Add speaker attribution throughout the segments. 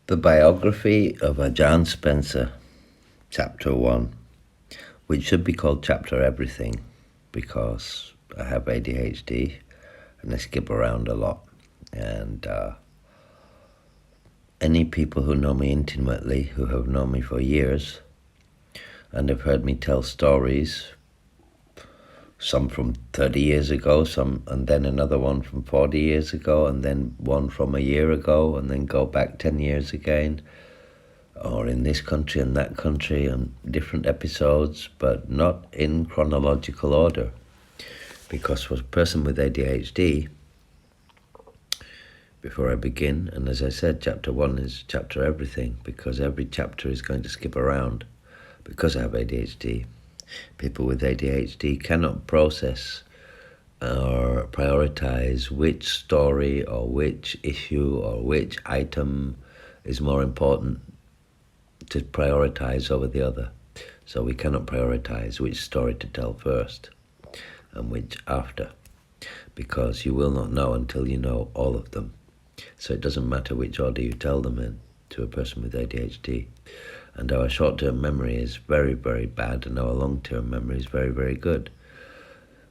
Speaker 1: The Biography of Ajarn Spencer, Chapter 1, which should be called Chapter Everything because I have ADHD and I skip around a lot. And any people who know me intimately, who have known me for years and have heard me tell stories, some from 30 years ago, and then another one from 40 years ago, and then one from a year ago, and then go back 10 years again, or in this country and that country, and different episodes, but not in chronological order. Because for a person with ADHD, before I begin, and as I said, chapter 1 is chapter everything, because every chapter is going to skip around, because I have ADHD. People with ADHD cannot process or prioritize which story or which issue or which item is more important to prioritize over the other. So we cannot prioritize which story to tell first and which after, because you will not know until you know all of them. So it doesn't matter which order you tell them in to a person with ADHD. And our short-term memory is very, very bad, and our long-term memory is very, very good.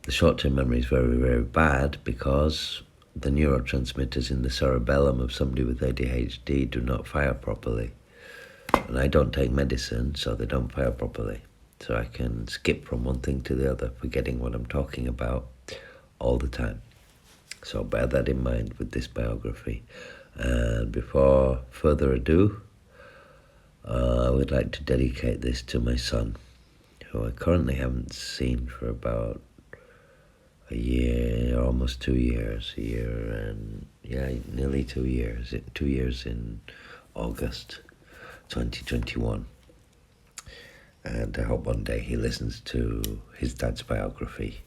Speaker 1: The short-term memory is very, very bad because the neurotransmitters in the cerebellum of somebody with ADHD do not fire properly. And I don't take medicine, so they don't fire properly. So I can skip from one thing to the other, forgetting what I'm talking about all the time. So bear that in mind with this biography. And before further ado, I would like to dedicate this to my son, who I currently haven't seen for about a year, almost 2 years, nearly 2 years. 2 years in August 2021. And I hope one day he listens to his dad's biography.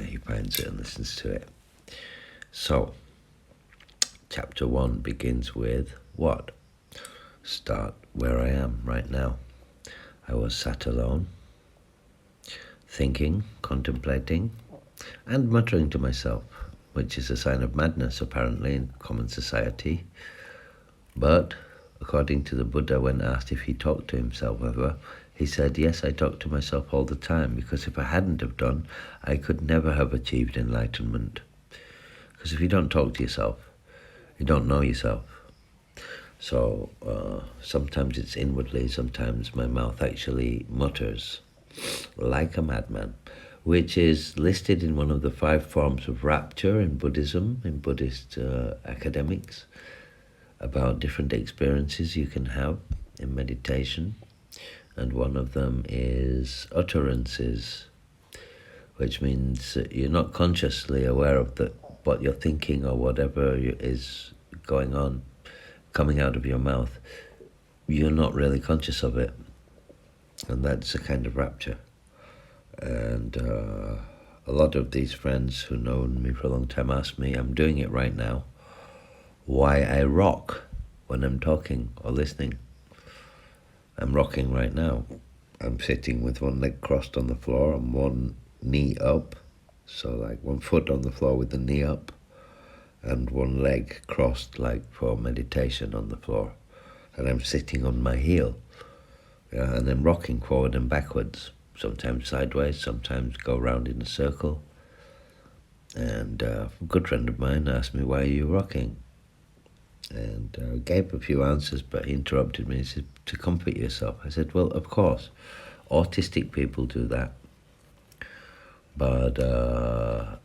Speaker 1: He finds it and listens to it. So, chapter 1 begins with what? Start where I am right now. I was sat alone, thinking, contemplating, and muttering to myself, which is a sign of madness apparently in common society. But according to the Buddha, when asked if he talked to himself ever, he said, yes, I talk to myself all the time, because if I hadn't have done, I could never have achieved enlightenment. Because if you don't talk to yourself, you don't know yourself. So sometimes it's inwardly, sometimes my mouth actually mutters like a madman, which is listed in one of the 5 forms of rapture in Buddhism, in Buddhist academics, about different experiences you can have in meditation. And one of them is utterances, which means that you're not consciously aware of what you're thinking or whatever is going on, coming out of your mouth. You're not really conscious of it. And that's a kind of rapture. And a lot of these friends who know me for a long time ask me, I'm doing it right now, why I rock when I'm talking or listening. I'm rocking right now. I'm sitting with one leg crossed on the floor and one knee up. So like one foot on the floor with the knee up, and one leg crossed like for meditation on the floor. And I'm sitting on my heel. And I'm rocking forward and backwards, sometimes sideways, sometimes go round in a circle. And a good friend of mine asked me, why are you rocking? And I gave a few answers, but he interrupted me and said, to comfort yourself. I said, well, of course, autistic people do that. But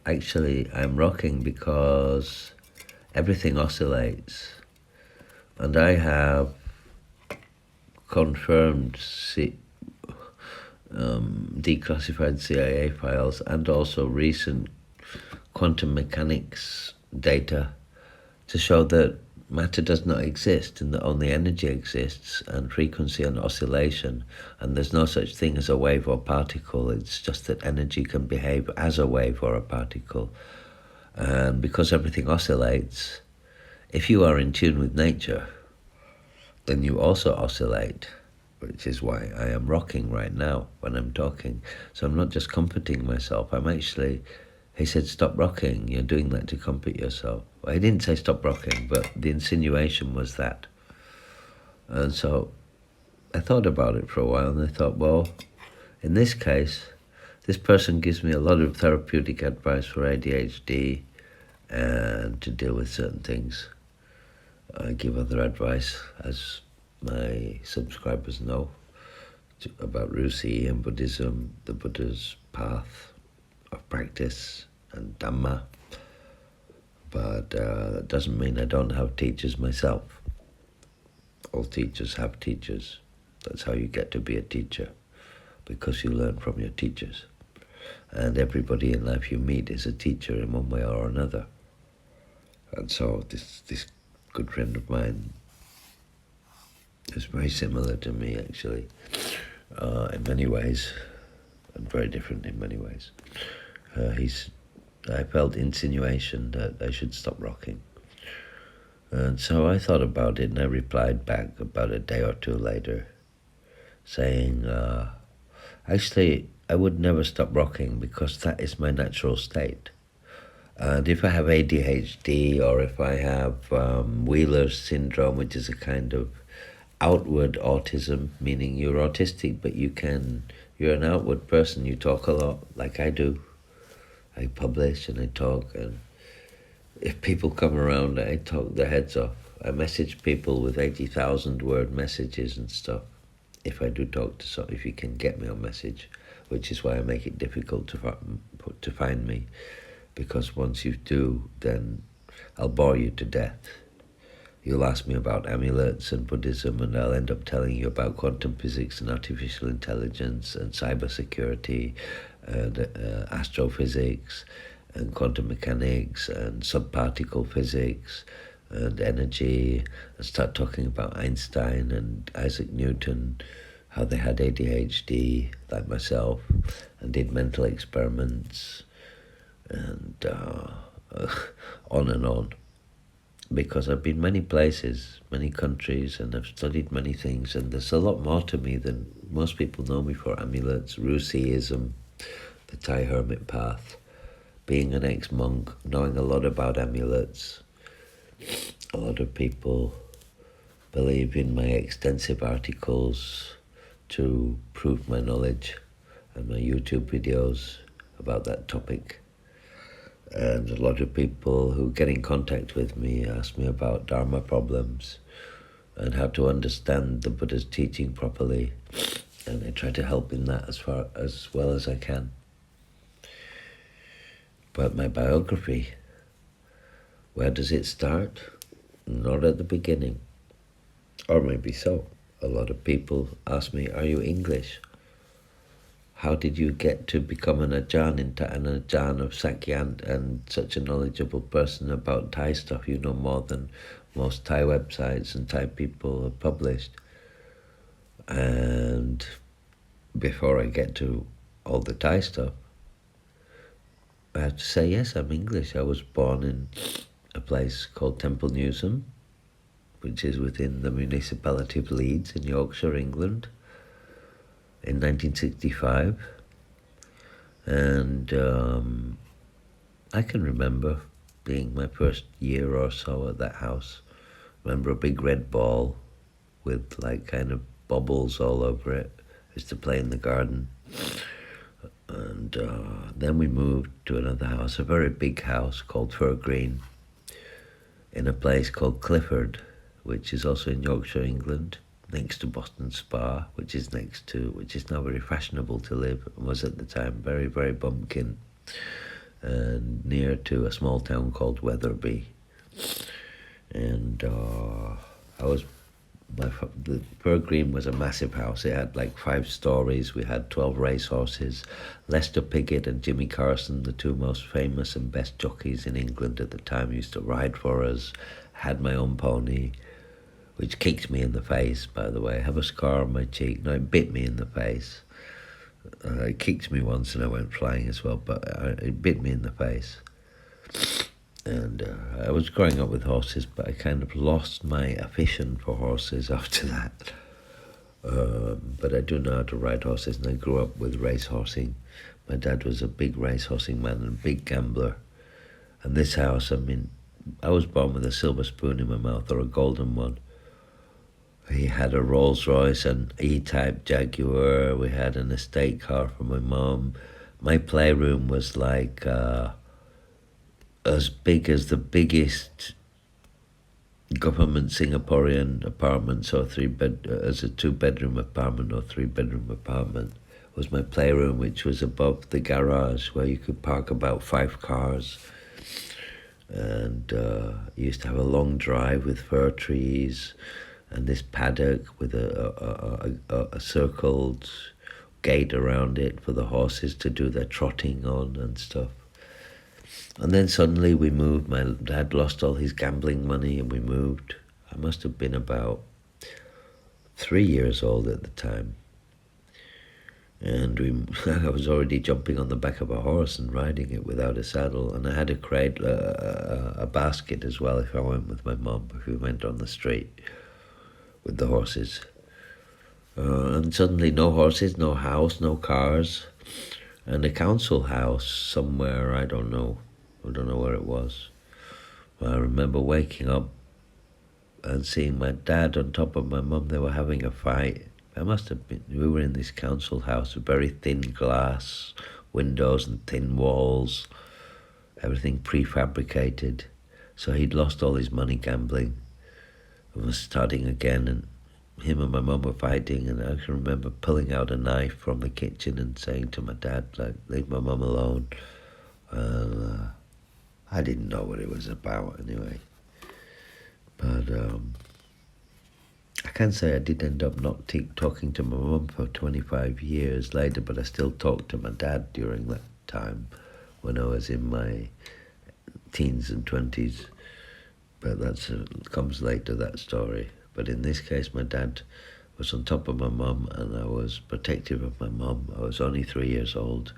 Speaker 1: actually, I'm rocking because everything oscillates. And I have confirmed declassified CIA files and also recent quantum mechanics data to show that matter does not exist and that only energy exists and frequency and oscillation, and there's no such thing as a wave or particle. It's just that energy can behave as a wave or a particle. And because everything oscillates, if you are in tune with nature, then you also oscillate, which is why I am rocking right now when I'm talking. So I'm not just comforting myself, I'm actually... He said, stop rocking, you're doing that to comfort yourself. Well, he didn't say stop rocking, but the insinuation was that. And so I thought about it for a while, and I thought, well, in this case, this person gives me a lot of therapeutic advice for ADHD and to deal with certain things. I give other advice, as my subscribers know, about Rusi and Buddhism, the Buddha's path of practice, and Dhamma. But that doesn't mean I don't have teachers myself. All teachers have teachers. That's how you get to be a teacher, because you learn from your teachers. And everybody in life you meet is a teacher in one way or another. And so this good friend of mine is very similar to me, actually, in many ways, and very different in many ways. I felt insinuation that I should stop rocking. And so I thought about it, and I replied back about a day or two later, saying, actually, I would never stop rocking because that is my natural state. And if I have ADHD, or if I have Wheeler's syndrome, which is a kind of outward autism, meaning you're autistic, but you're an outward person, you talk a lot, like I do. I publish and I talk, and if people come around, I talk their heads off. I message people with 80,000 word messages and stuff. If I do talk to someone, if you can get me on message, which is why I make it difficult to find me, because once you do, then I'll bore you to death. You'll ask me about amulets and Buddhism, and I'll end up telling you about quantum physics and artificial intelligence and cybersecurity and astrophysics and quantum mechanics and subparticle physics and energy, and start talking about Einstein and Isaac Newton, how they had ADHD, like myself, and did mental experiments, and on and on. Because I've been many places, many countries, and I've studied many things, and there's a lot more to me than most people know me for. Amulets, Rusiism, the Thai hermit path, being an ex-monk, knowing a lot about amulets. A lot of people believe in my extensive articles to prove my knowledge, and my YouTube videos about that topic. And a lot of people who get in contact with me ask me about Dharma problems and how to understand the Buddha's teaching properly, and I try to help in that as well as I can. But my biography, where does it start? Not at the beginning. Or maybe so. A lot of people ask me, are you English? How did you get to become an Ajarn of Sakya and such a knowledgeable person about Thai stuff? You know more than most Thai websites and Thai people have published. And before I get to all the Thai stuff, I have to say, yes, I'm English. I was born in a place called Temple Newsam, which is within the municipality of Leeds in Yorkshire, England, in 1965. And I can remember being my first year or so at that house. Remember a big red ball with like kind of bubbles all over it. I used to play in the garden. And then we moved to another house, a very big house called Fir Green, in a place called Clifford, which is also in Yorkshire, England, next to Boston Spa, which is now very fashionable to live, and was at the time very, very bumpkin, and near to a small town called Wetherby. And the Fir Green was a massive house. It had like 5 stories. We had 12 racehorses. Lester Piggott and Jimmy Carson, the 2 most famous and best jockeys in England at the time, used to ride for us. Had my own pony, which kicked me in the face, by the way. I have a scar on my cheek. No, it bit me in the face. It kicked me once and I went flying as well, but it bit me in the face. And I was growing up with horses, but I kind of lost my affection for horses after that. But I do know how to ride horses, and I grew up with racehorsing. My dad was a big racehorsing man and a big gambler. And this house, I was born with a silver spoon in my mouth, or a golden one. He had a Rolls Royce and E-Type Jaguar. We had an estate car for my mum. My playroom was like as big as the biggest government Singaporean apartments or as a 2-bedroom apartment or 3-bedroom apartment was my playroom, which was above the garage where you could park about 5 cars. And used to have a long drive with fir trees and this paddock with a circled gate around it for the horses to do their trotting on and stuff. And then suddenly we moved. My dad lost all his gambling money and we moved. I must have been about 3 years old at the time. And I was already jumping on the back of a horse and riding it without a saddle. And I had a basket as well if I went with my mum, if we went on the street with the horses. And suddenly no horses, no house, no cars, and a council house somewhere, I don't know where it was. I remember waking up and seeing my dad on top of my mum. They were having a fight. We were in this council house with very thin glass windows and thin walls, everything prefabricated. So he'd lost all his money gambling and was starting again, and him and my mum were fighting, and I can remember pulling out a knife from the kitchen and saying to my dad, like, leave my mum alone. I didn't know what it was about anyway. But I can say I did end up not talking to my mum for 25 years later, but I still talked to my dad during that time when I was in my teens and 20s. But that comes later, that story. But in this case, my dad was on top of my mum and I was protective of my mum. I was only 3 years old,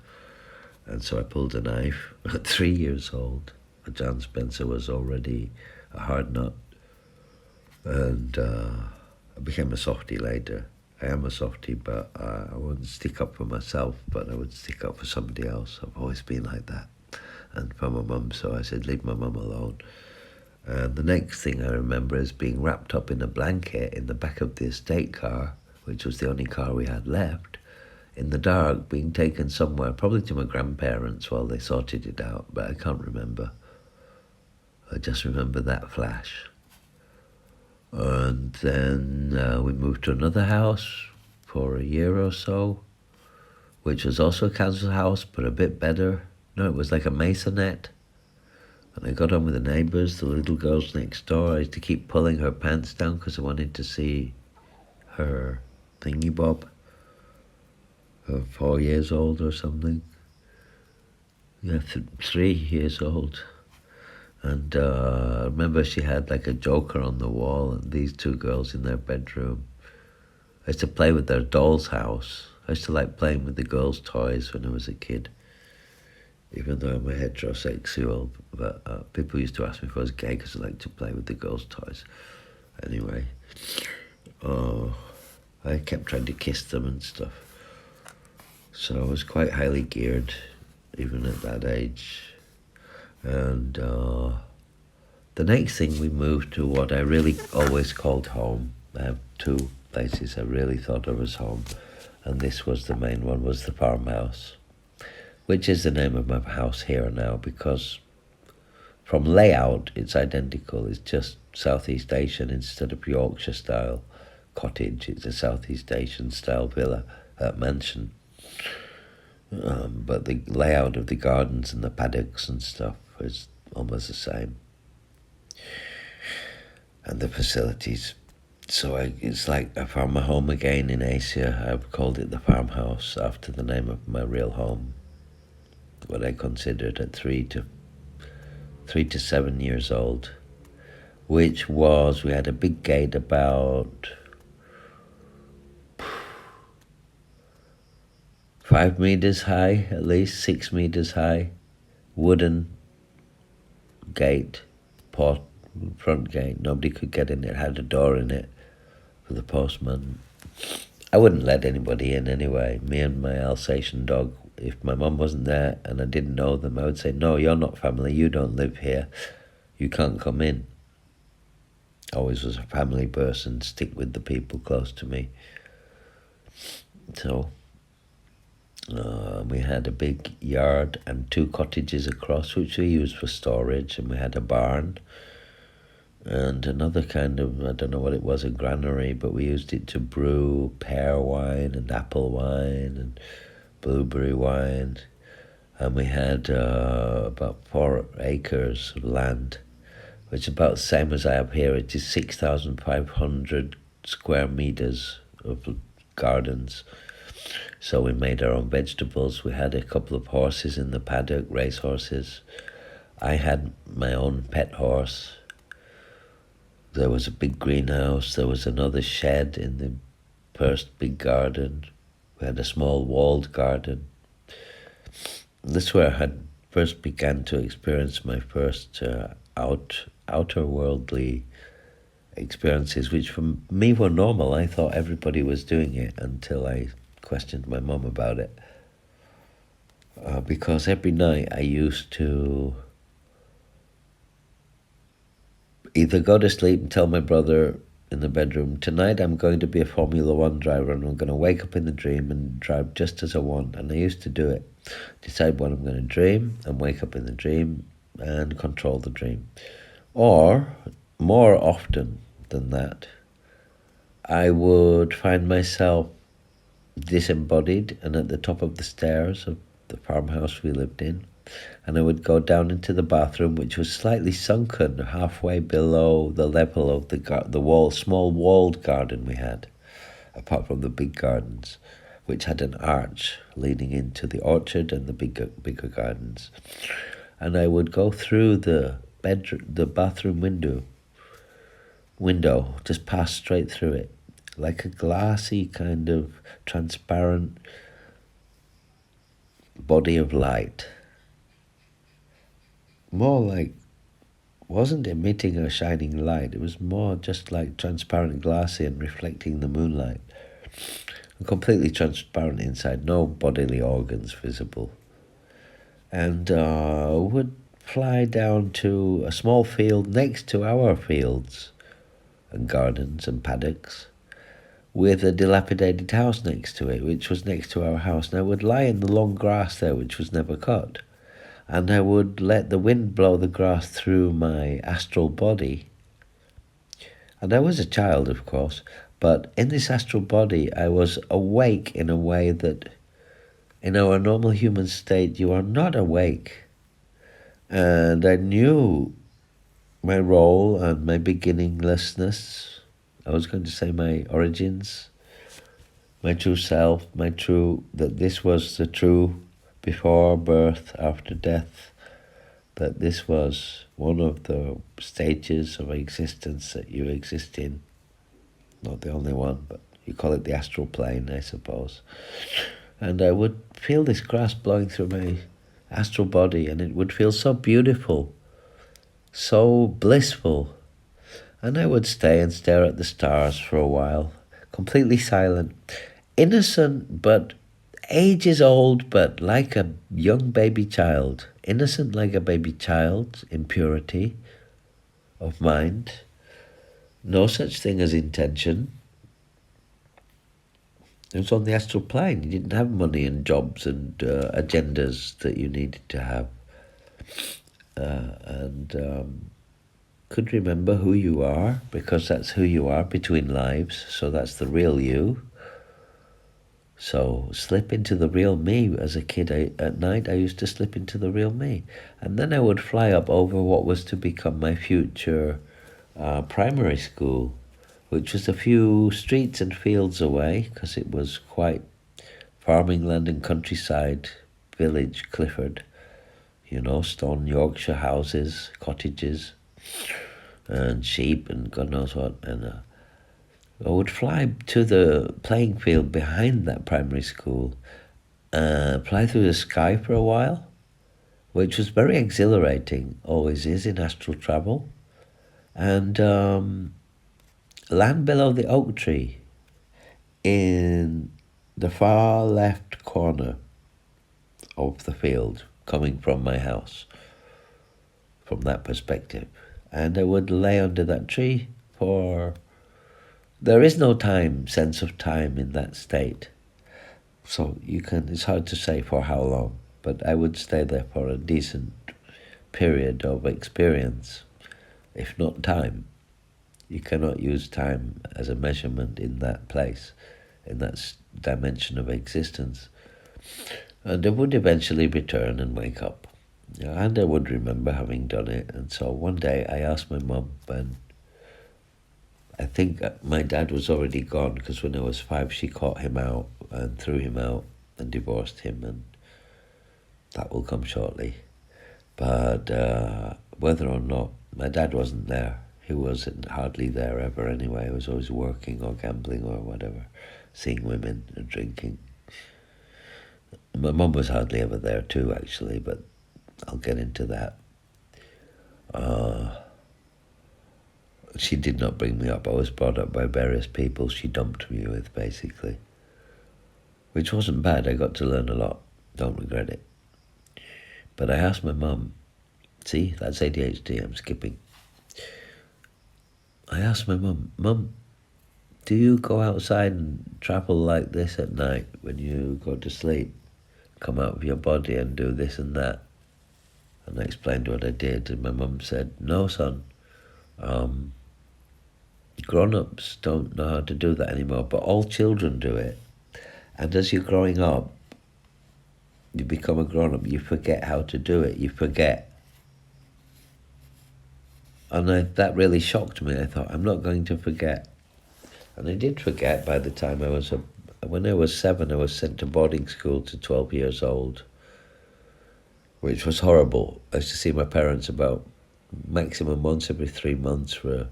Speaker 1: and so I pulled a knife at 3 years old. John Spencer was already a hard nut, and I became a softie later. I am a softie, but I wouldn't stick up for myself, but I would stick up for somebody else. I've always been like that, and for my mum, so I said, leave my mum alone. And the next thing I remember is being wrapped up in a blanket in the back of the estate car, which was the only car we had left, in the dark, being taken somewhere, probably to my grandparents while they sorted it out, but I can't remember. I just remember that flash. And then we moved to another house for a year or so, which was also a council house, but a bit better. No, it was like a masonette. And I got on with the neighbours, the little girls next door. I used to keep pulling her pants down because I wanted to see her thingy bob. 4 years old or something. Yeah, 3 years old. And I remember she had like a joker on the wall and these 2 girls in their bedroom. I used to play with their doll's house. I used to like playing with the girls' toys when I was a kid, even though I'm a heterosexual. But people used to ask me if I was gay because I liked to play with the girls' toys. Anyway, I kept trying to kiss them and stuff. So I was quite highly geared, even at that age. And the next thing, we moved to what I really always called home. I have 2 places I really thought of as home, and this was the main one, was the farmhouse, which is the name of my house here now, because from layout it's identical. It's just Southeast Asian instead of Yorkshire style cottage. It's a Southeast Asian style villa, mansion. But the layout of the gardens and the paddocks and stuff is almost the same, and the facilities. So it's like I found my home again in Asia. I've called it the farmhouse after the name of my real home, what I considered at 3 to 7 years old, which was, we had a big gate about 5 meters high, at least 6 meters high, wooden gate, front gate. Nobody could get in it. Had a door in it for the postman. I wouldn't let anybody in anyway. Me and my Alsatian dog. If my mum wasn't there and I didn't know them, I would say, no, you're not family. You don't live here. You can't come in. Always was a family person, stick with the people close to me. So we had a big yard and 2 cottages across, which we used for storage, and we had a barn and another kind of, I don't know what it was, a granary, but we used it to brew pear wine and apple wine and blueberry wine. And we had about 4 acres of land, which is about the same as I have here. It is 6,500 square meters of gardens. So we made our own vegetables. We had a couple of horses in the paddock, race horses. I had my own pet horse. There was a big greenhouse. There was another shed in the first big garden. We had a small walled garden. This is where I had first began to experience my first outer worldly experiences, which for me were normal. I thought everybody was doing it until I questioned my mum about it. Because every night I used to either go to sleep and tell my brother in the bedroom, tonight I'm going to be a Formula One driver and I'm going to wake up in the dream and drive just as I want. And I used to do it. Decide what I'm going to dream and wake up in the dream and control the dream. Or, more often than that, I would find myself disembodied and at the top of the stairs of the farmhouse we lived in. And I would go down into the bathroom, which was slightly sunken, halfway below the level of the small walled garden we had, apart from the big gardens, which had an arch leading into the orchard and the bigger gardens. And I would go through the bathroom window, just pass straight through it, like a glassy kind of transparent body of light. More like, wasn't emitting a shining light, it was more just like transparent, glassy and reflecting the moonlight. And completely transparent inside, no bodily organs visible. And would fly down to a small field next to our fields and gardens and paddocks, with a dilapidated house next to it, which was next to our house. And I would lie in the long grass there, which was never cut. And I would let the wind blow the grass through my astral body. And I was a child, of course, but in this astral body, I was awake in a way that in our normal human state, you are not awake. And I knew my role and my beginninglessness. I was going to say my origins, my true self, that this was the true before birth, after death, that this was one of the stages of existence that you exist in. Not the only one, but you call it the astral plane, I suppose. And I would feel this grass blowing through my astral body, and it would feel so beautiful, so blissful. And I would stay and stare at the stars for a while, completely silent, innocent, but ages old, but like a young baby child, innocent like a baby child, in purity of mind, no such thing as intention. It was on the astral plane. You didn't have money and jobs and agendas that you needed to have. And could remember who you are, because that's who you are between lives, so that's the real you. So slip into the real me. As a kid, at night, I used to slip into the real me. And then I would fly up over what was to become my future primary school, which was a few streets and fields away, because it was quite farming land and countryside village, Clifford. You know, stone Yorkshire houses, cottages, and sheep and God knows what. And I would fly to the playing field behind that primary school, fly through the sky for a while, which was very exhilarating, always is in astral travel, and land below the oak tree in the far left corner of the field, coming from my house, from that perspective. And I would lay under that tree there is no sense of time in that state. So it's hard to say for how long, but I would stay there for a decent period of experience, if not time. You cannot use time as a measurement in that place, in that dimension of existence. And I would eventually return and wake up. And I would remember having done it. And so one day I asked my mum, and I think my dad was already gone, because when I was 5 she caught him out and threw him out and divorced him, and that will come shortly. But whether or not, my dad wasn't there. He wasn't hardly there ever anyway. He was always working or gambling or whatever, seeing women and drinking. My mum was hardly ever there too, actually, but I'll get into that. She did not bring me up. I was brought up by various people she dumped me with, basically. Which wasn't bad. I got to learn a lot. Don't regret it. But I asked my mum, see, that's ADHD, I'm skipping. I asked my Mum, do you go outside and travel like this at night when you go to sleep? Come out of your body and do this and that? And I explained what I did, and my mum said, no, son, grown-ups don't know how to do that anymore, but all children do it. And as you're growing up, you become a grown-up, you forget how to do it, you forget. And that really shocked me. I thought, I'm not going to forget. And I did forget by the time when I was 7, I was sent to boarding school to 12 years old, which was horrible. I used to see my parents about maximum once every 3 months for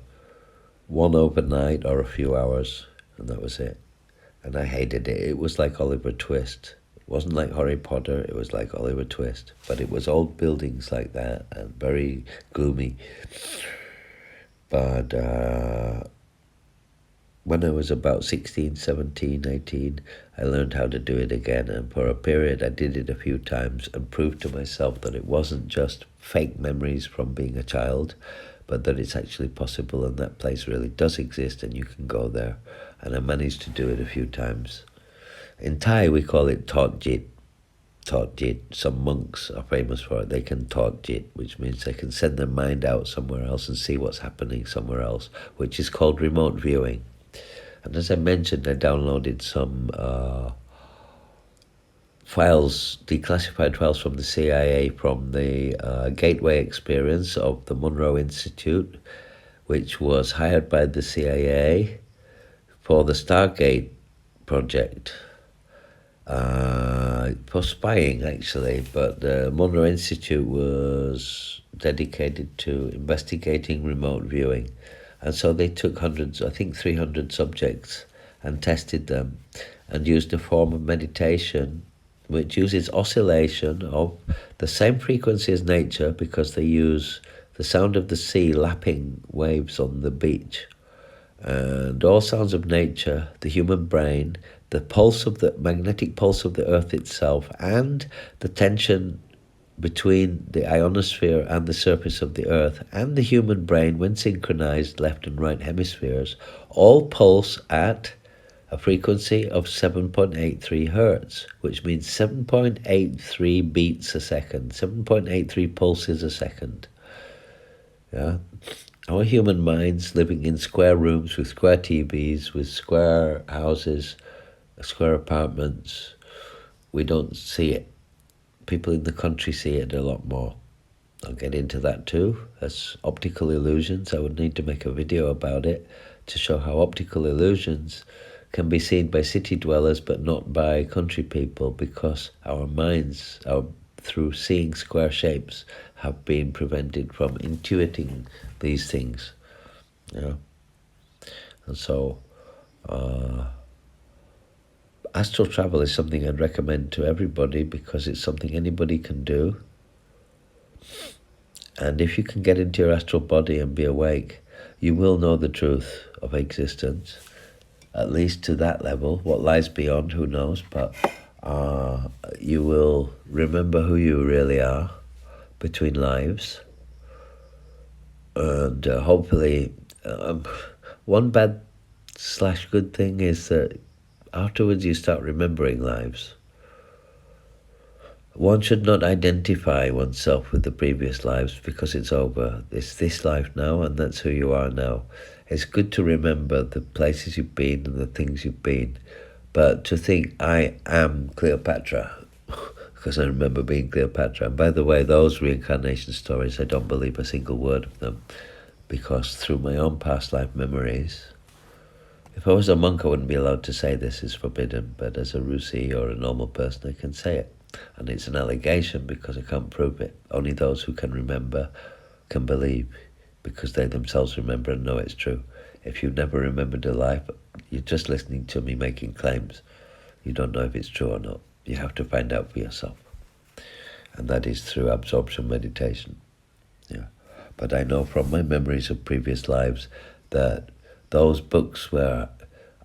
Speaker 1: one overnight or a few hours, and that was it. And I hated it. It was like Oliver Twist. It wasn't like Harry Potter, it was like Oliver Twist. But it was old buildings like that and very gloomy. But when I was about 16, 17, 18, I learned how to do it again. And for a period, I did it a few times and proved to myself that it wasn't just fake memories from being a child, but that it's actually possible, and that place really does exist and you can go there. And I managed to do it a few times. In Thai, we call it Thot Jit. Thot Jit. Some monks are famous for it. They can Thot Jit, which means they can send their mind out somewhere else and see what's happening somewhere else, which is called remote viewing. And as I mentioned, I downloaded some files, declassified files from the CIA, from the Gateway experience of the Monroe Institute, which was hired by the CIA for the Stargate project, for spying actually, but the Monroe Institute was dedicated to investigating remote viewing. And so they took hundreds, I think 300 subjects, and tested them and used a form of meditation which uses oscillation of the same frequency as nature, because they use the sound of the sea lapping waves on the beach. And all sounds of nature, the human brain, the magnetic pulse of the earth itself, and the tension between the ionosphere and the surface of the earth, and the human brain, when synchronized left and right hemispheres, all pulse at a frequency of 7.83 hertz, which means 7.83 beats a second, 7.83 pulses a second. Yeah, our human minds living in square rooms with square TVs, with square houses, square apartments, we don't see it. People in the country see it a lot more. I'll get into that too. That's optical illusions. I would need to make a video about it to show how optical illusions can be seen by city dwellers but not by country people, because our minds, through seeing square shapes, have been prevented from intuiting these things. Yeah. And so astral travel is something I'd recommend to everybody, because it's something anybody can do. And if you can get into your astral body and be awake, you will know the truth of existence, at least to that level. What lies beyond, who knows, but you will remember who you really are between lives. And hopefully Um, one bad slash good thing is that afterwards you start remembering lives. One should not identify oneself with the previous lives because it's over. It's this life now, and that's who you are now. It's good to remember the places you've been and the things you've been, but to think, I am Cleopatra, because I remember being Cleopatra. And by the way, those reincarnation stories, I don't believe a single word of them, because through my own past life memories, if I was a monk, I wouldn't be allowed to say this is forbidden, but as a Rusi or a normal person, I can say it. And it's an allegation because I can't prove it. Only those who can remember can believe, because they themselves remember and know it's true. If you've never remembered a life, you're just listening to me making claims. You don't know if it's true or not. You have to find out for yourself. And that is through absorption meditation. Yeah. But I know from my memories of previous lives that those books where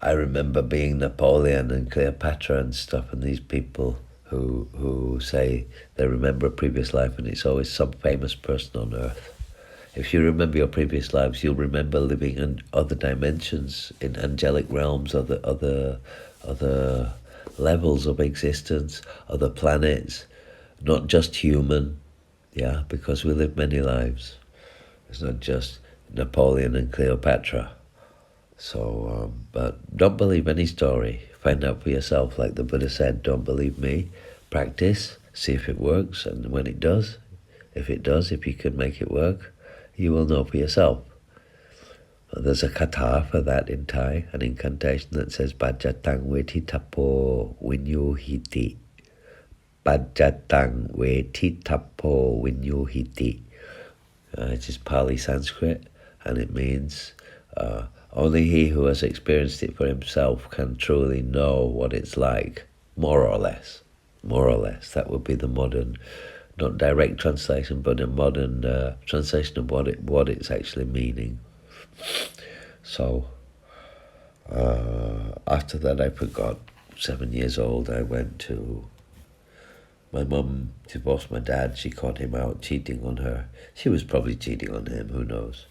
Speaker 1: I remember being Napoleon and Cleopatra and stuff, and these people who say they remember a previous life and it's always some famous person on earth. If you remember your previous lives, you'll remember living in other dimensions, in angelic realms, other levels of existence, other planets, not just human, yeah, because we live many lives. It's not just Napoleon and Cleopatra. So, but don't believe any story. Find out for yourself. Like the Buddha said, don't believe me. Practice, see if it works, and when it does, if you can make it work, you will know for yourself. There's a kata for that in Thai, an incantation that says Bajatang Veti Tapo Vinyu Hiti. Bajatang Veti Tapo Vinyu Hiti. It is Pali Sanskrit, and it means only he who has experienced it for himself can truly know what it's like, more or less. More or less. That would be the modern, not direct translation, but a modern translation of what it's actually meaning. So, after that I forgot. 7 years old, I went to... My mum divorced my dad. She caught him out cheating on her. She was probably cheating on him, who knows.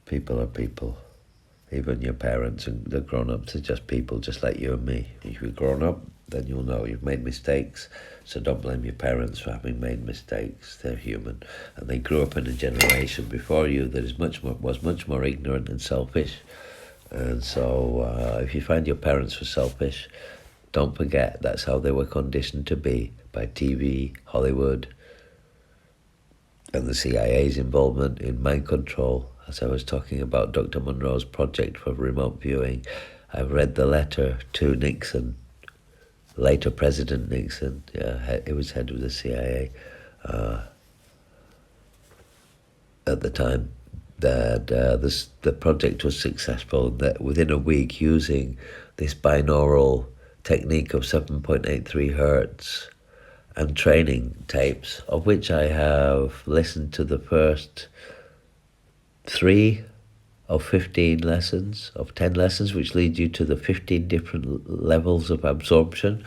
Speaker 1: People are people. Even your parents and the grown-ups are just people, just like you and me. If you're grown up, then you'll know you've made mistakes. So don't blame your parents for having made mistakes. They're human. And they grew up in a generation before you that was much more ignorant and selfish. And so if you find your parents were selfish, don't forget that's how they were conditioned to be, by TV, Hollywood, and the CIA's involvement in mind control. As I was talking about Dr. Monroe's project for remote viewing, I've read the letter to Nixon, later President Nixon. He was head of the CIA at the time, that the project was successful, that within a week, using this binaural technique of 7.83 hertz and training tapes, of which I have listened to the first 3 of 15 lessons, of 10 lessons, which lead you to the 15 different levels of absorption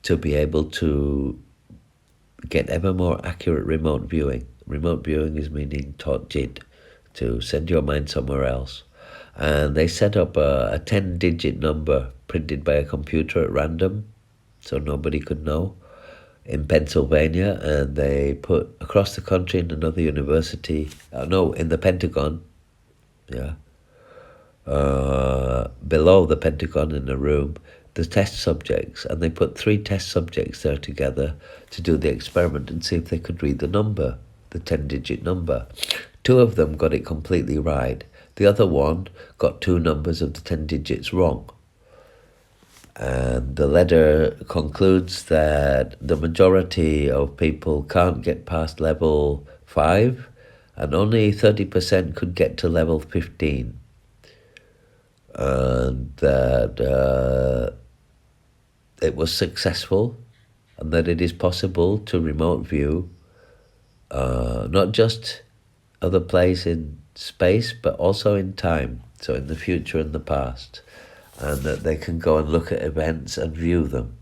Speaker 1: to be able to get ever more accurate remote viewing. Remote viewing is meaning taught jit, to send your mind somewhere else. And they set up a 10-digit number printed by a computer at random, so nobody could know, in Pennsylvania, and they put across the country in another university, in the Pentagon, below the Pentagon in a room, the test subjects, and they put 3 test subjects there together to do the experiment and see if they could read the number, the 10-digit number. 2 of them got it completely right. The other one got 2 numbers of the 10 digits wrong. And the letter concludes that the majority of people can't get past level 5, and only 30% could get to level 15. And that it was successful, and that it is possible to remote view not just other place in space, but also in time, so in the future and the past, and that they can go and look at events and view them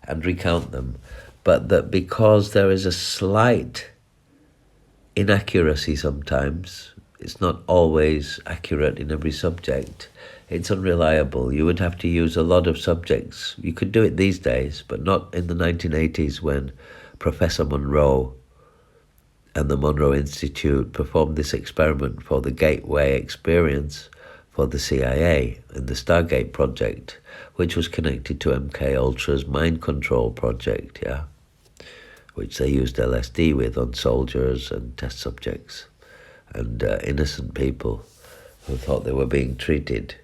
Speaker 1: and recount them, but that because there is a slight inaccuracy sometimes It's not always accurate in every subject. It's unreliable. You would have to use a lot of subjects. You could do it these days, but not in the 1980s when Professor Monroe and the Monroe Institute performed this experiment for the Gateway experience for the CIA in the Stargate project, which was connected to MK Ultra's mind control project, which they used LSD with on soldiers and test subjects and innocent people who thought they were being treated,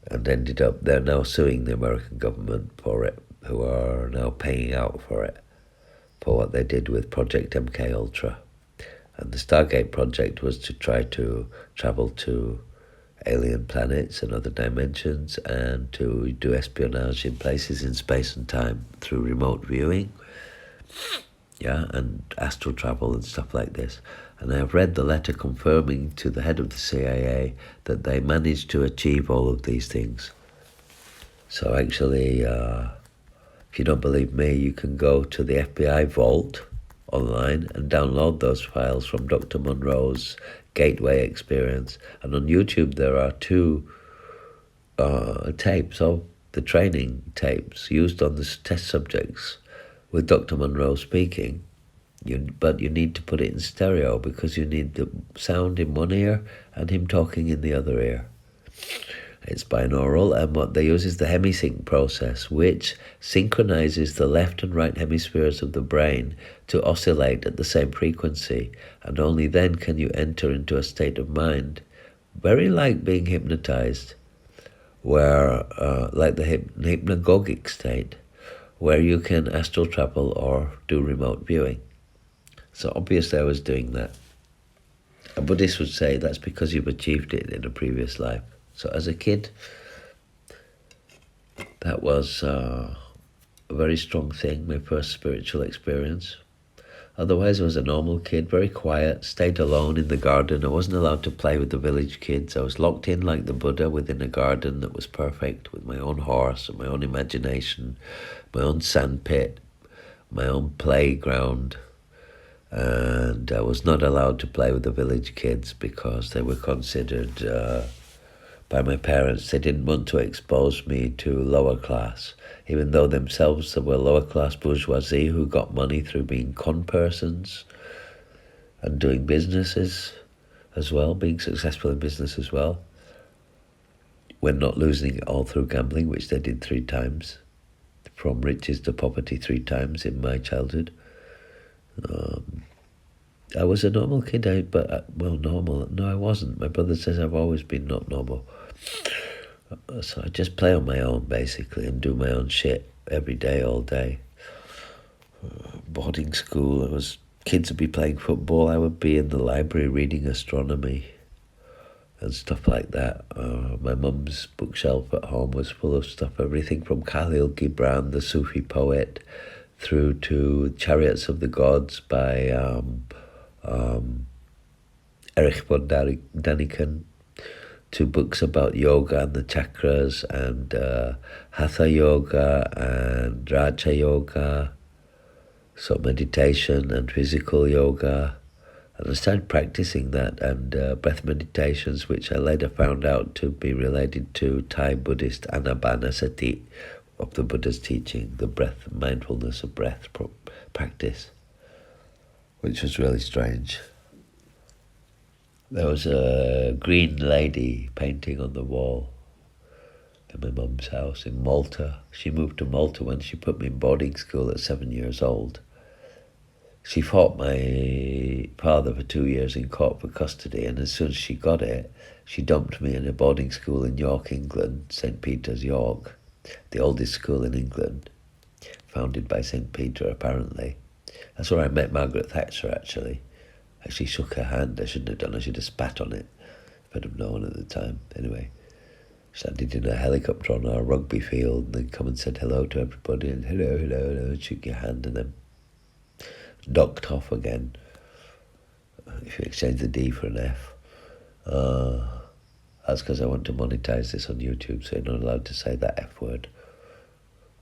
Speaker 1: and ended up, they're now suing the American government for it, who are now paying out for it, for what they did with Project MK Ultra. And the Stargate project was to try to travel to alien planets and other dimensions and to do espionage in places in space and time through remote viewing, and astral travel and stuff like this. And I have read the letter confirming to the head of the CIA that they managed to achieve all of these things. So actually, if you don't believe me, you can go to the FBI vault online and download those files from Dr. Monroe's Gateway experience. And on YouTube there are 2 tapes of the training tapes used on the test subjects with Dr. Monroe speaking. But you need to put it in stereo because you need the sound in one ear and him talking in the other ear. It's binaural, and what they use is the hemisync process, which synchronizes the left and right hemispheres of the brain to oscillate at the same frequency, and only then can you enter into a state of mind, very like being hypnotized, where, like the hypnagogic state, where you can astral travel or do remote viewing. So obviously I was doing that. A Buddhist would say that's because you've achieved it in a previous life. So as a kid, that was a very strong thing, my first spiritual experience. Otherwise, I was a normal kid, very quiet, stayed alone in the garden. I wasn't allowed to play with the village kids. I was locked in like the Buddha within a garden that was perfect, with my own horse and my own imagination, my own sandpit, my own playground. And I was not allowed to play with the village kids because they were considered, by my parents, they didn't want to expose me to lower class, even though themselves they were lower class bourgeoisie who got money through being con persons and doing businesses as well, being successful in business as well, when not losing it all through gambling, which they did 3 times, from riches to poverty 3 times in my childhood. I was a normal kid, normal. No, I wasn't. My brother says I've always been not normal. So I just play on my own, basically, and do my own shit every day, all day. Boarding school, kids would be playing football. I would be in the library reading astronomy and stuff like that. My mum's bookshelf at home was full of stuff, everything from Khalil Gibran, the Sufi poet, through to Chariots of the Gods by Erich von Daniken, to books about yoga and the chakras and hatha yoga and raja yoga, so meditation and physical yoga. And I started practicing that, and breath meditations, which I later found out to be related to Thai Buddhist anapanasati of the Buddha's teaching, the breath, mindfulness of breath practice, which was really strange. There was a green lady painting on the wall in my mum's house in Malta. She moved to Malta when she put me in boarding school at 7 years old. She fought my father for 2 years in court for custody, and as soon as she got it, she dumped me in a boarding school in York, England, St. Peter's, York, the oldest school in England, founded by St. Peter, apparently. That's where I met Margaret Thatcher, actually. I actually shook her hand. I shouldn't have done. I should have spat on it if I'd have known at the time. Anyway, she landed in a helicopter on our rugby field and then come and said hello to everybody and hello, and shook your hand and then docked off again. If you exchange the D for an F. That's because I want to monetize this on YouTube, so you're not allowed to say that F word.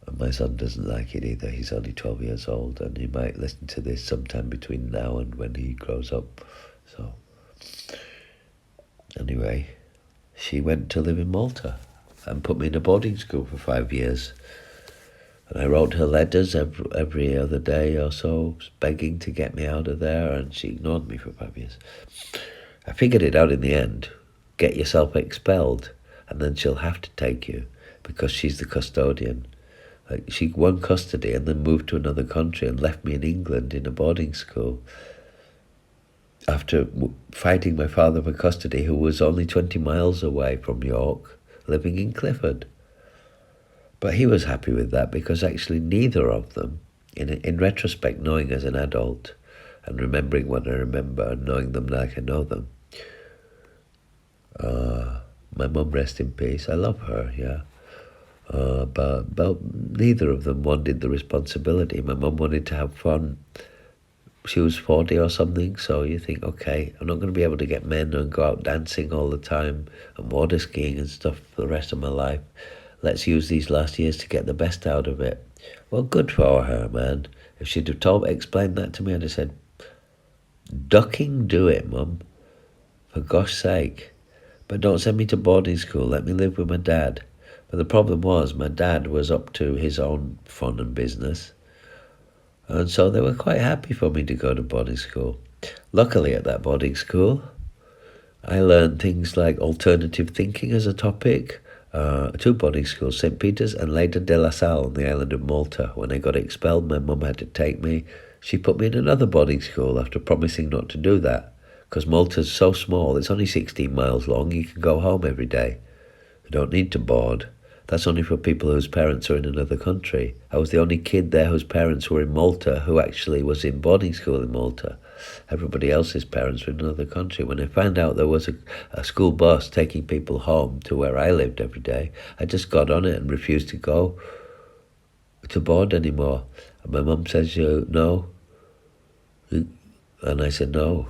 Speaker 1: And my son doesn't like it either. He's only 12 years old, and he might listen to this sometime between now and when he grows up. So, Anyway, she went to live in Malta and put me in a boarding school for 5 years. And I wrote her letters every other day or so, begging to get me out of there, and she ignored me for 5 years. I figured it out in the end. Get yourself expelled, and then she'll have to take you, because she's the custodian. Like, she won custody and then moved to another country and left me in England in a boarding school after fighting my father for custody, who was only 20 miles away from York, living in Clifford. But he was happy with that, because actually neither of them, in retrospect, knowing as an adult and remembering what I remember and knowing them like I know them, my mum, rest in peace, I love her, yeah. But neither of them wanted the responsibility. My mum wanted to have fun. She was 40 or something, so you think, okay, I'm not going to be able to get men and go out dancing all the time and water skiing and stuff for the rest of my life. Let's use these last years to get the best out of it. Well, good for her, man. If she'd have explained that to me, I'd have said, ducking do it, Mum, for gosh sake. But don't send me to boarding school, let me live with my dad. But the problem was, my dad was up to his own fun and business. And so they were quite happy for me to go to boarding school. Luckily at that boarding school, I learned things like alternative thinking as a topic. 2 boarding schools, St. Peter's and later De La Salle on the island of Malta. When I got expelled, my mum had to take me. She put me in another boarding school after promising not to do that, because Malta's so small, it's only 16 miles long, you can go home every day. You don't need to board. That's only for people whose parents are in another country. I was the only kid there whose parents were in Malta who actually was in boarding school in Malta. Everybody else's parents were in another country. When I found out there was a school bus taking people home to where I lived every day, I just got on it and refused to go to board anymore. And my mum says, no. And I said, no.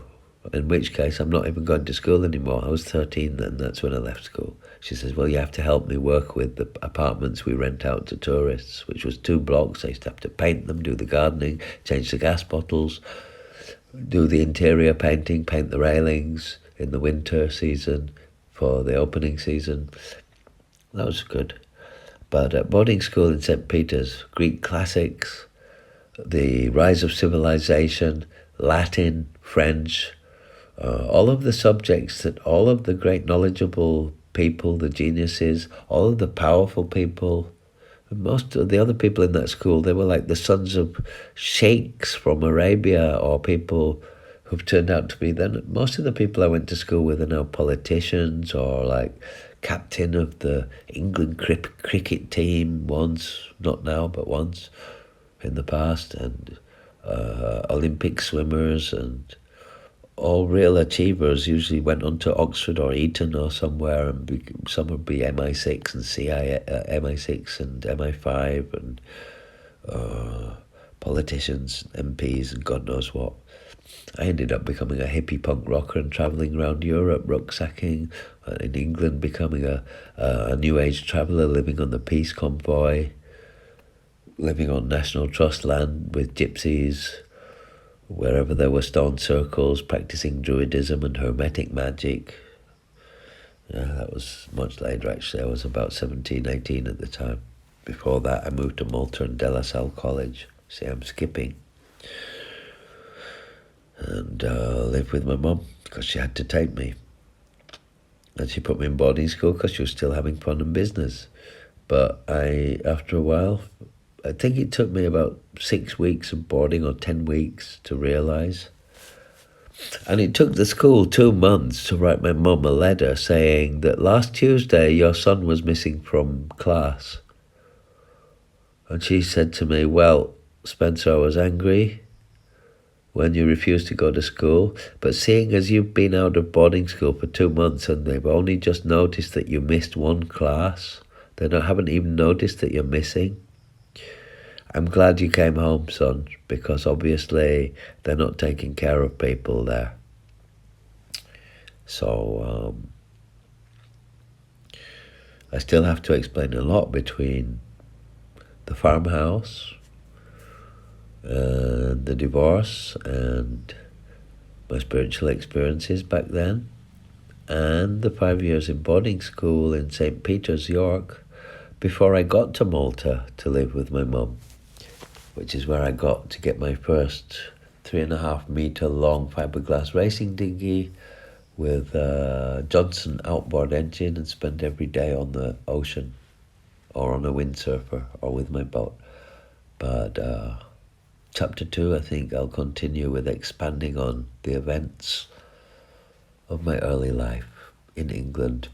Speaker 1: In which case, I'm not even going to school anymore. I was 13 then, that's when I left school. She says, well, you have to help me work with the apartments we rent out to tourists, which was 2 blocks. I used to have to paint them, do the gardening, change the gas bottles, do the interior painting, paint the railings in the winter season for the opening season. That was good. But at boarding school in St. Peter's, Greek classics, the rise of civilization, Latin, French, all of the subjects that all of the great knowledgeable people, the geniuses, all of the powerful people, most of the other people in that school, they were like the sons of sheikhs from Arabia, or people who've turned out to be, then most of the people I went to school with are now politicians, or like captain of the England cricket team once, not now, but once in the past, and Olympic swimmers, and all real achievers usually went on to Oxford or Eton or somewhere, and some would be MI6 and MI6 and MI5 and politicians, MPs, and God knows what. I ended up becoming a hippie punk rocker and travelling around Europe, rucksacking, in England becoming a New Age traveller, living on the Peace Convoy, living on National Trust land with gypsies, wherever there were stone circles, practicing druidism and hermetic magic. Yeah, that was much later actually. I was about 17, 18 at the time. Before that I moved to Malta and De La Salle College. See, I'm skipping. And lived with my mum because she had to take me. And she put me in boarding school because she was still having fun and business. But after a while, I think it took me about 6 weeks of boarding or 10 weeks to realise. And it took the school 2 months to write my mum a letter saying that last Tuesday your son was missing from class. And she said to me, well, Spencer, I was angry when you refused to go to school, but seeing as you've been out of boarding school for 2 months and they've only just noticed that you missed 1 class, they haven't even noticed that you're missing. I'm glad you came home, son, because obviously they're not taking care of people there. So I still have to explain a lot between the farmhouse and the divorce and my spiritual experiences back then, and the 5 years in boarding school in St. Peter's, York, before I got to Malta to live with my mum, which is where I got to get my first 3.5-meter long fiberglass racing dinghy with a Johnson outboard engine and spend every day on the ocean or on a windsurfer or with my boat. But chapter 2, I think I'll continue with expanding on the events of my early life in England.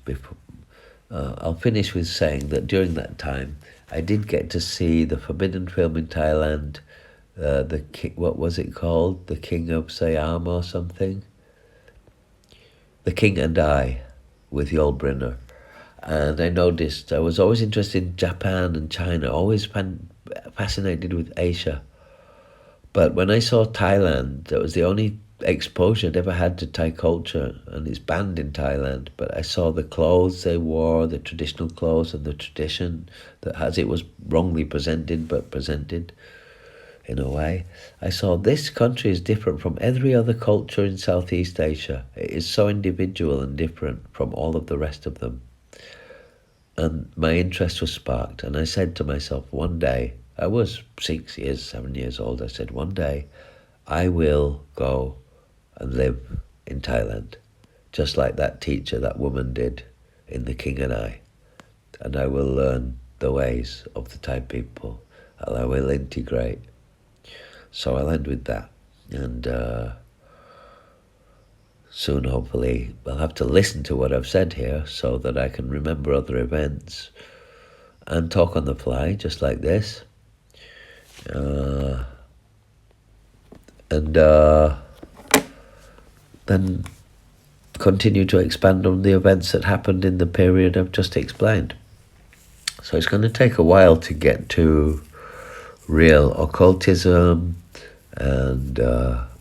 Speaker 1: I'll finish with saying that during that time, I did get to see the forbidden film in Thailand, what was it called? The King of Siam or something? The King and I, with Yul Brynner. And I noticed I was always interested in Japan and China, always fascinated with Asia. But when I saw Thailand, that was the only exposure I'd ever had to Thai culture, and it's banned in Thailand. But I saw the clothes they wore, the traditional clothes and the tradition, that as it was wrongly presented, but presented in a way. I saw this country is different from every other culture in Southeast Asia. It is so individual and different from all of the rest of them. And my interest was sparked, and I said to myself, one day, I was 7 years old, I said, one day I will go and live in Thailand, just like that teacher, that woman did in The King and I will learn the ways of the Thai people, and I will integrate. So I'll end with that, and soon, hopefully, I'll have to listen to what I've said here so that I can remember other events and talk on the fly, just like this. Then continue to expand on the events that happened in the period I've just explained. So it's going to take a while to get to real occultism and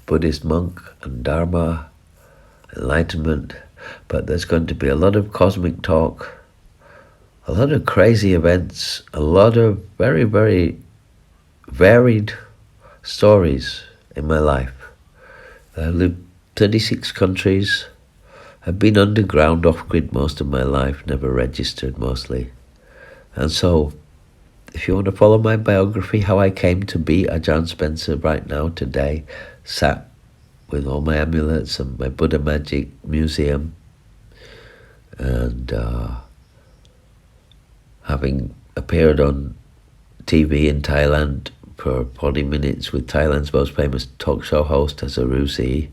Speaker 1: Buddhist monk and Dharma, enlightenment, but there's going to be a lot of cosmic talk, a lot of crazy events, a lot of very, very varied stories in my life. I've lived 36 countries. I've been underground, off-grid most of my life, never registered mostly. And so, if you want to follow my biography, how I came to be Ajarn Spencer right now, today, sat with all my amulets and my Buddha Magic Museum, and having appeared on TV in Thailand for 40 minutes with Thailand's most famous talk show host as a Rusi,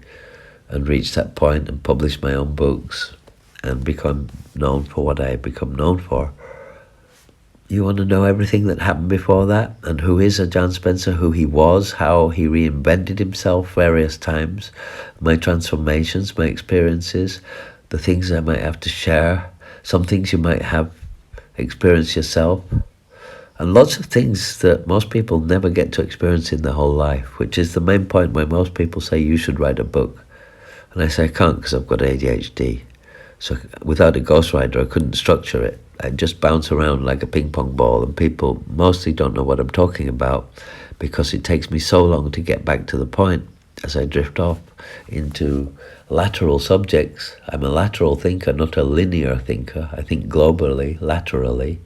Speaker 1: and reached that point and published my own books and become known for what I have become known for. You want to know everything that happened before that, and who is Ajarn Spencer, who he was, how he reinvented himself various times, my transformations, my experiences, the things I might have to share, some things you might have experienced yourself, and lots of things that most people never get to experience in their whole life, which is the main point where most people say you should write a book. And I say I can't because I've got ADHD. So without a ghostwriter, I couldn't structure it. I just bounce around like a ping pong ball, and people mostly don't know what I'm talking about because it takes me so long to get back to the point as I drift off into lateral subjects. I'm a lateral thinker, not a linear thinker. I think globally, laterally.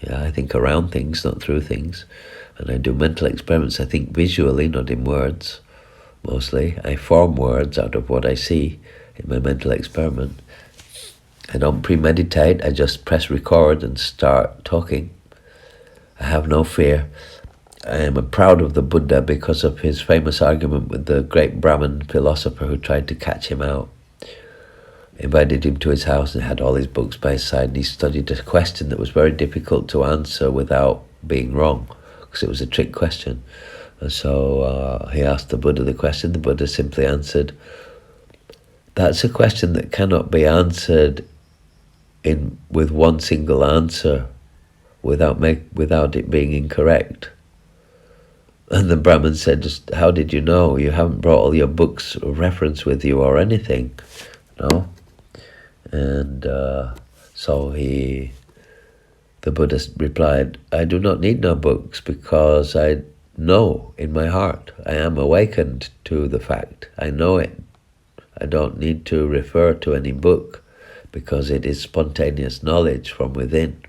Speaker 1: Yeah, I think around things, not through things. And I do mental experiments. I think visually, not in words, mostly. I form words out of what I see in my mental experiment. I don't premeditate, I just press record and start talking. I have no fear. I am proud of the Buddha because of his famous argument with the great Brahmin philosopher who tried to catch him out. Invited him to his house and had all his books by his side, and he studied a question that was very difficult to answer without being wrong, because it was a trick question. And so he asked the Buddha the question. The Buddha simply answered, "That's a question that cannot be answered with one single answer without it being incorrect." And the Brahmin said, "How did you know? You haven't brought all your books of reference with you or anything." No. And so the Buddha replied, "I do not need no books because I know in my heart. I am awakened to the fact. I know it. I don't need to refer to any book because it is spontaneous knowledge from within.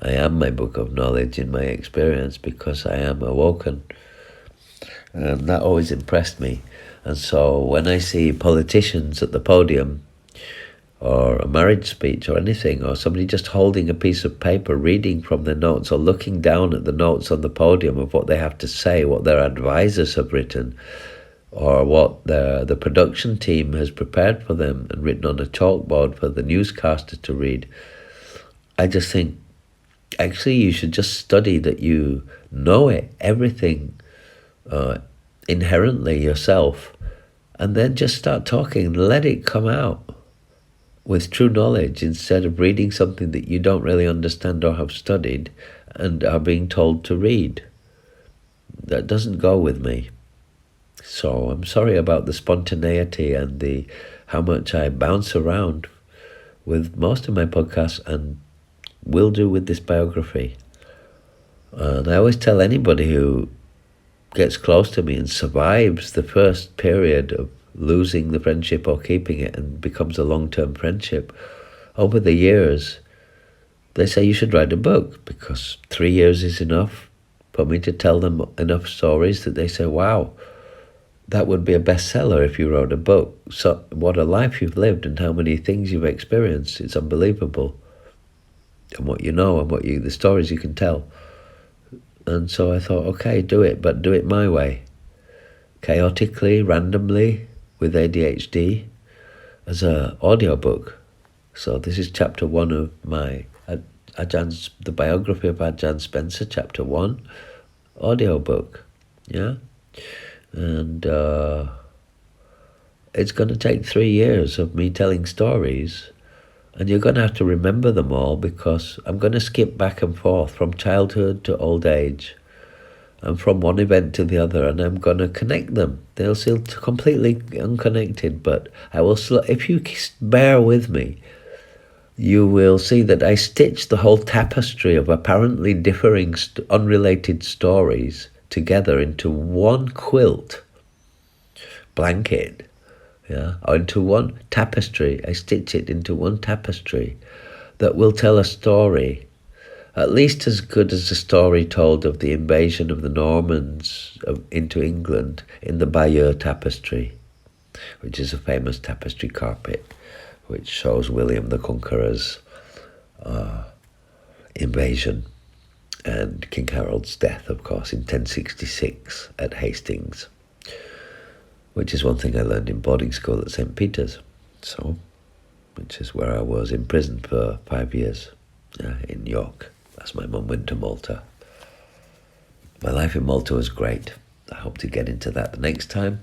Speaker 1: I am my book of knowledge in my experience because I am awoken. And that always impressed me. And so when I see politicians at the podium, or a marriage speech or anything, or somebody just holding a piece of paper, reading from their notes or looking down at the notes on the podium of what they have to say, what their advisors have written, or what the production team has prepared for them and written on a chalkboard for the newscaster to read, I just think, actually, you should just study that you know everything inherently yourself, and then just start talking and let it come out with true knowledge instead of reading something that you don't really understand or have studied and are being told to read. That doesn't go with me. So I'm sorry about the spontaneity and the how much I bounce around with most of my podcasts and will do with this biography. And I always tell anybody who gets close to me and survives the first period of losing the friendship or keeping it and becomes a long-term friendship, over the years, they say you should write a book because 3 years is enough for me to tell them enough stories that they say, wow, that would be a bestseller if you wrote a book. So what a life you've lived and how many things you've experienced. It's unbelievable. And what you know and the stories you can tell. And so I thought, okay, do it, but do it my way. Chaotically, randomly, with ADHD, as an audiobook. So this is chapter 1 of my the biography of Ajarn Spencer, chapter 1, audiobook. Yeah? And it's going to take 3 years of me telling stories, and you're going to have to remember them all because I'm going to skip back and forth from childhood to old age and from one event to the other, and I'm going to connect them. They'll still completely unconnected, but I will. If you bear with me, you will see that I stitched the whole tapestry of apparently differing, unrelated stories together into one quilt, blanket, or into one tapestry. I stitch it into one tapestry that will tell a story at least as good as the story told of the invasion of the Normans into England in the Bayeux tapestry, which is a famous tapestry carpet which shows William the Conqueror's invasion and King Harold's death, of course, in 1066 at Hastings, which is one thing I learned in boarding school at St. Peter's, which is where I was imprisoned for 5 years in York. As my mum went to Malta. My life in Malta was great. I hope to get into that the next time.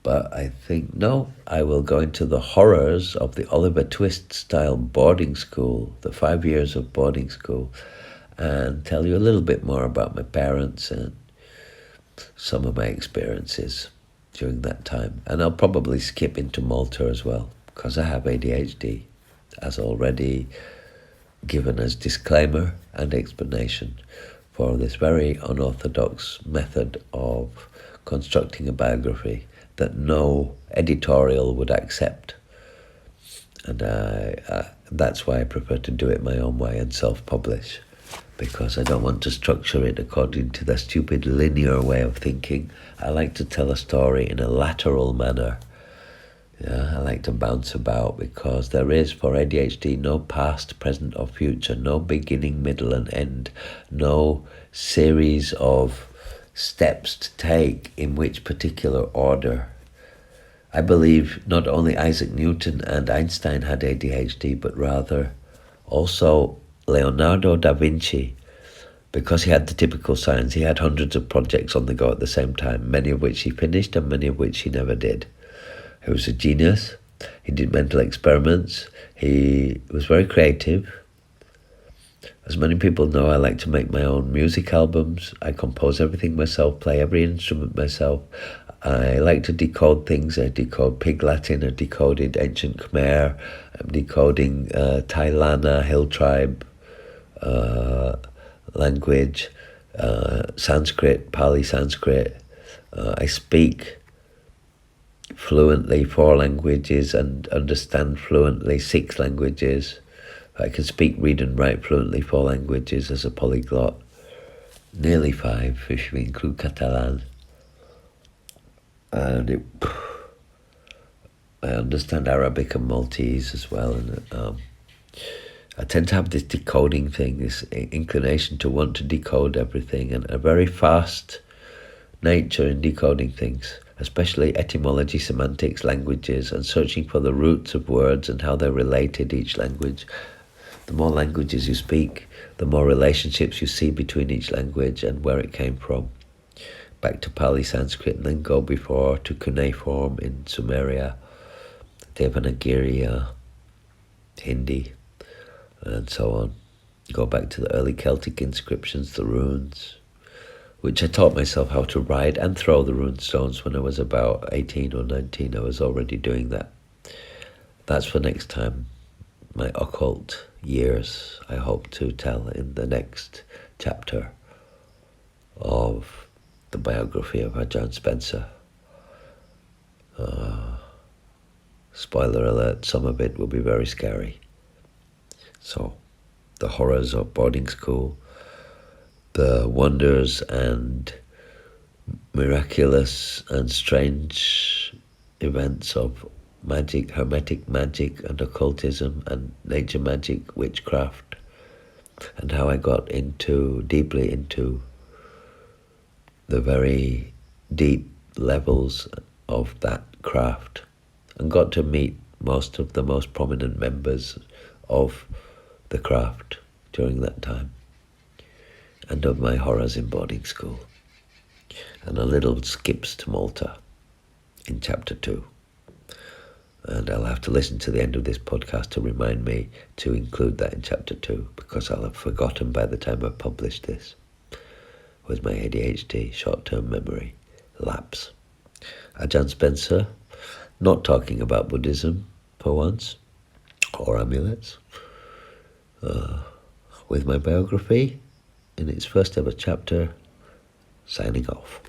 Speaker 1: But I think, no, I will go into the horrors of the Oliver Twist-style boarding school, the 5 years of boarding school, and tell you a little bit more about my parents and some of my experiences during that time. And I'll probably skip into Malta as well, because I have ADHD, as already given as disclaimer and explanation for this very unorthodox method of constructing a biography that no editorial would accept. And that's why I prefer to do it my own way and self-publish, because I don't want to structure it according to the stupid linear way of thinking. I like to tell a story in a lateral manner. I like to bounce about because there is, for ADHD, no past, present or future, no beginning, middle and end, no series of steps to take in which particular order. I believe not only Isaac Newton and Einstein had ADHD, but rather also Leonardo da Vinci, because he had the typical signs. He had hundreds of projects on the go at the same time, many of which he finished and many of which he never did. He was a genius. He did mental experiments. He was very creative. As many people know, I like to make my own music albums. I compose everything myself, play every instrument myself. I like to decode things. I decode Pig Latin. I decoded ancient Khmer. I'm decoding Tai Lana, hill tribe language, Sanskrit, Pali Sanskrit. I speak fluently 4 languages and understand fluently 6 languages. I can speak, read and write fluently 4 languages as a polyglot. Nearly 5 if you include Catalan. And I understand Arabic and Maltese as well. And I tend to have this decoding thing, this inclination to want to decode everything, and a very fast nature in decoding things, especially etymology, semantics, languages, and searching for the roots of words and how they're related each language. The more languages you speak, the more relationships you see between each language and where it came from. Back to Pali Sanskrit and then go before to cuneiform in Sumeria, Devanagari, Hindi, and so on. Go back to the early Celtic inscriptions, the runes, which I taught myself how to write and throw the rune stones when I was about 18 or 19. I was already doing that. That's for next time. My occult years, I hope to tell in the next chapter of the biography of Ajarn Spencer. Spoiler alert, some of it will be very scary. So, the horrors of boarding school, the wonders and miraculous and strange events of magic, hermetic magic and occultism and nature magic, witchcraft, and how I got deeply into the very deep levels of that craft and got to meet most of the most prominent members of the craft during that time, and of my horrors in boarding school, and a little skips to Malta in chapter 2. And I'll have to listen to the end of this podcast to remind me to include that in chapter 2, because I'll have forgotten by the time I've published this, with my ADHD, short-term memory lapse. Ajarn Spencer, not talking about Buddhism for once, or amulets, with my biography in its first ever chapter, signing off.